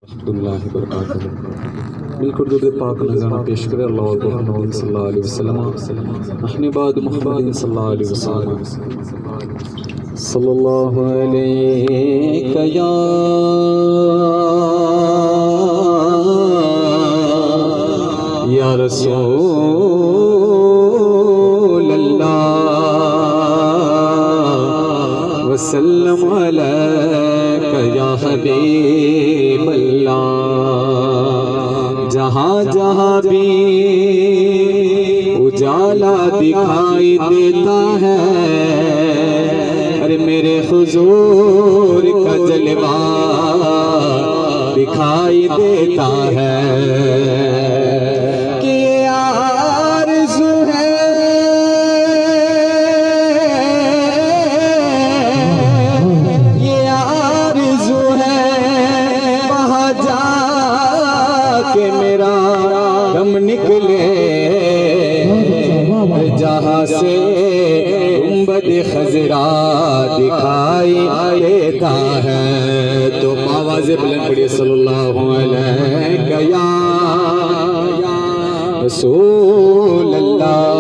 बिल्कुल दुरूद पाक नज़ाना पेश करे अल्लाह नबी सल्लल्लाहु अलैहि वसल्लम अपने बाद मुहम्मद सल्लल्लाहु अलैहि वसल्लम सल्लल्लाहु अलैहि या रसूल अल्लाह वसल्लम अलैका या हबीब अल्लाह। जहाँ जहाँ भी उजाला दिखाई देता है, अरे मेरे हुजूर का जलवा दिखाई देता है कि आरज़ू है ये आरज़ू है वहाँ जाके मेरा दम निकले, जहाँ से गुंबद खजरा दिखाई देता है। तो आवाज़ बुलंद पढ़िए सल्लल्लाहु अलैहि या रसूल अल्लाह।